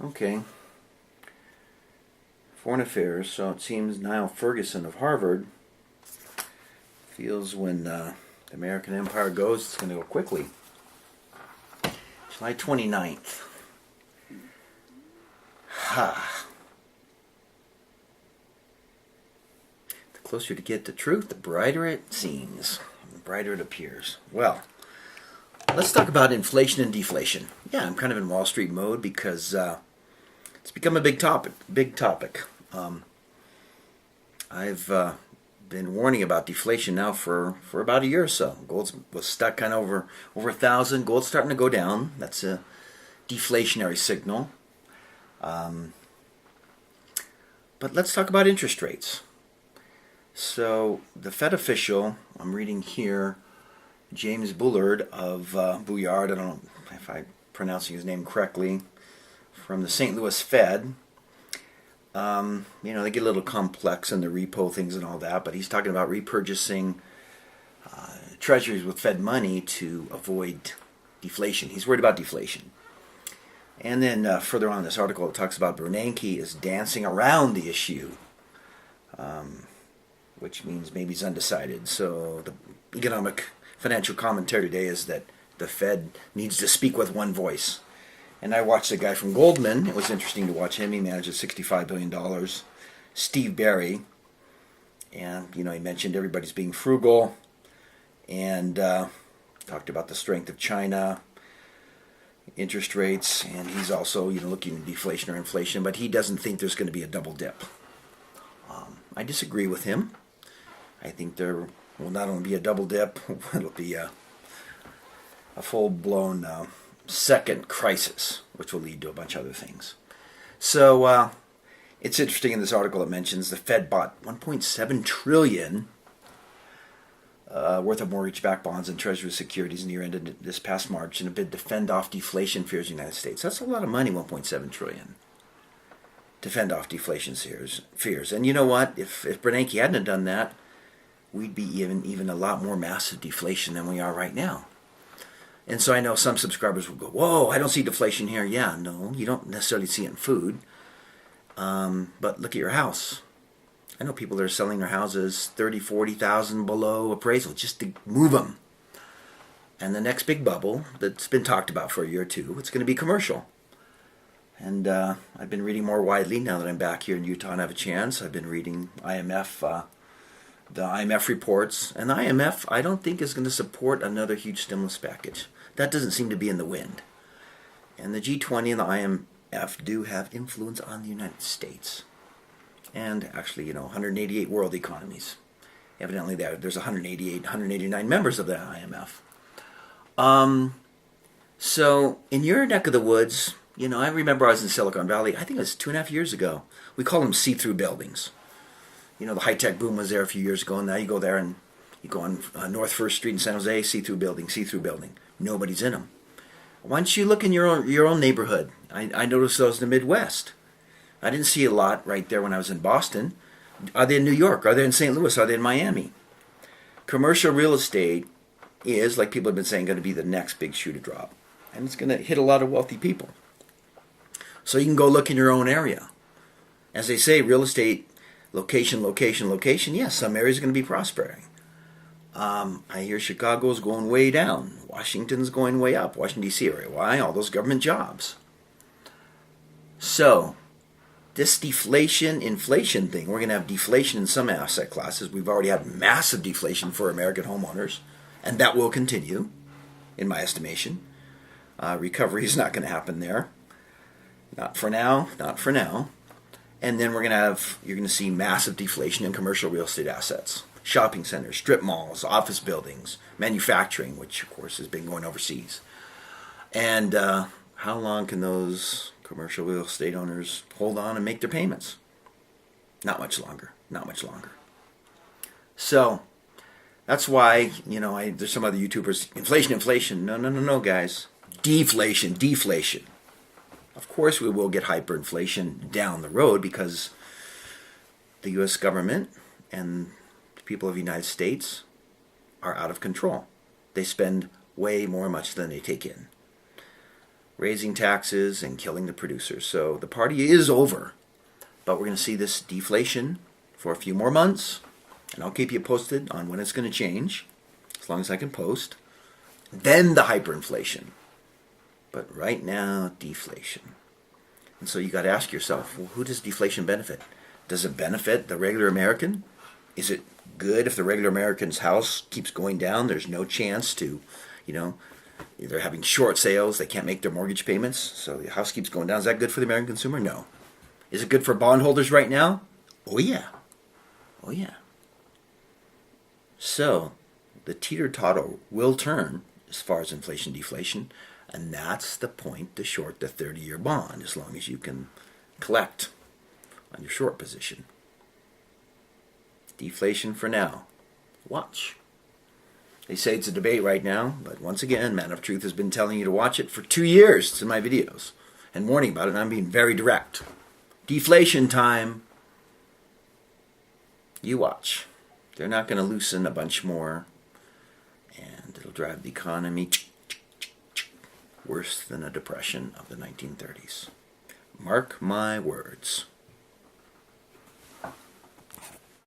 Okay. Foreign affairs. So it seems Niall Ferguson of Harvard feels when the American empire goes, it's going to go quickly. July 29th. Ha. The closer you get to truth, the brighter it seems. The brighter it appears. Well, let's talk about inflation and deflation. Yeah, I'm kind of in Wall Street mode because it's become a big topic. I've been warning about deflation now for about a year or so. Gold was stuck kind of over 1,000. Gold's starting to go down. That's a deflationary signal. But let's talk about interest rates. So the Fed official, I'm reading here, James Bullard of Bouillard, I don't know if I'm pronouncing his name correctly, from the St. Louis Fed. They get a little complex in the repo things and all that, but he's talking about repurchasing treasuries with Fed money to avoid deflation. He's worried about deflation. And then further on in this article, it talks about Bernanke is dancing around the issue, which means maybe he's undecided. So the economic financial commentary today is that the Fed needs to speak with one voice. And I watched a guy from Goldman. It was interesting to watch him. He manages $65 billion. Steve Barry. And, he mentioned everybody's being frugal. And talked about the strength of China, interest rates. And he's also, looking at deflation or inflation. But he doesn't think there's going to be a double dip. I disagree with him. I think there will not only be a double dip, it'll be a full-blown second crisis, which will lead to a bunch of other things. So it's interesting in this article it mentions the Fed bought $1.7 trillion worth of mortgage-backed bonds and Treasury securities in the year ended this past March in a bid to fend off deflation fears in the United States. That's a lot of money, $1.7 trillion, to fend off deflation fears. And you know what? If Bernanke hadn't done that, we'd be even a lot more massive deflation than we are right now. And so I know some subscribers will go, whoa, I don't see deflation here. Yeah, no, you don't necessarily see it in food. But look at your house. I know people that are selling their houses $30,000, $40,000 below appraisal just to move them. And the next big bubble that's been talked about for a year or two, it's going to be commercial. And I've been reading more widely now that I'm back here in Utah and have a chance. I've been reading the IMF reports. And the IMF, I don't think, is going to support another huge stimulus package. That doesn't seem to be in the wind. And the G20 and the IMF do have influence on the United States. And actually, 188 world economies. Evidently, there's 189 members of the IMF. So, in your neck of the woods, I remember I was in Silicon Valley, I think it was 2.5 years ago. We call them see-through buildings. The high-tech boom was there a few years ago, and now you go there and you go on North 1st Street in San Jose, see-through building. Nobody's in them. Why don't you look in your own neighborhood? I noticed those in the Midwest. I didn't see a lot right there when I was in Boston. Are they in New York? Are they in St. Louis? Are they in Miami? Commercial real estate is, like people have been saying, going to be the next big shoe to drop. And it's going to hit a lot of wealthy people. So you can go look in your own area. As they say, real estate, location. Yes, some areas are going to be prospering. I hear Chicago's going way down. Washington's going way up. Washington, D.C. area. Why? All those government jobs. So, this deflation, inflation thing, we're going to have deflation in some asset classes. We've already had massive deflation for American homeowners, and that will continue, in my estimation. Recovery is not going to happen there. Not for now. And then you're going to see massive deflation in commercial real estate assets. Shopping centers, strip malls, office buildings, manufacturing, which of course has been going overseas. And how long can those commercial real estate owners hold on and make their payments? Not much longer. So that's why, there's some other YouTubers, inflation. No, guys. Deflation. Of course we will get hyperinflation down the road because the U.S. government and the people of the United States are out of control. They spend way more much than they take in. raising taxes and killing the producers. So the party is over. But we're going to see this deflation for a few more months. And I'll keep you posted on when it's going to change, as long as I can post. Then the hyperinflation. But right now, deflation. And so you got to ask yourself, well, who does deflation benefit? Does it benefit the regular American? Is it good if the regular American's house keeps going down? There's no chance to, they're having short sales. They can't make their mortgage payments. So the house keeps going down. Is that good for the American consumer? No. Is it good for bondholders right now? Oh, yeah. Oh, yeah. So the teeter-totter will turn as far as inflation deflation. And that's the point to short the 30-year bond, as long as you can collect on your short position. Deflation for now. Watch. They say it's a debate right now, but once again, Man of Truth has been telling you to watch it for 2 years in my videos and warning about it, and I'm being very direct. Deflation time. You watch. They're not going to loosen a bunch more, and it'll drive the economy worse than a depression of the 1930s. Mark my words.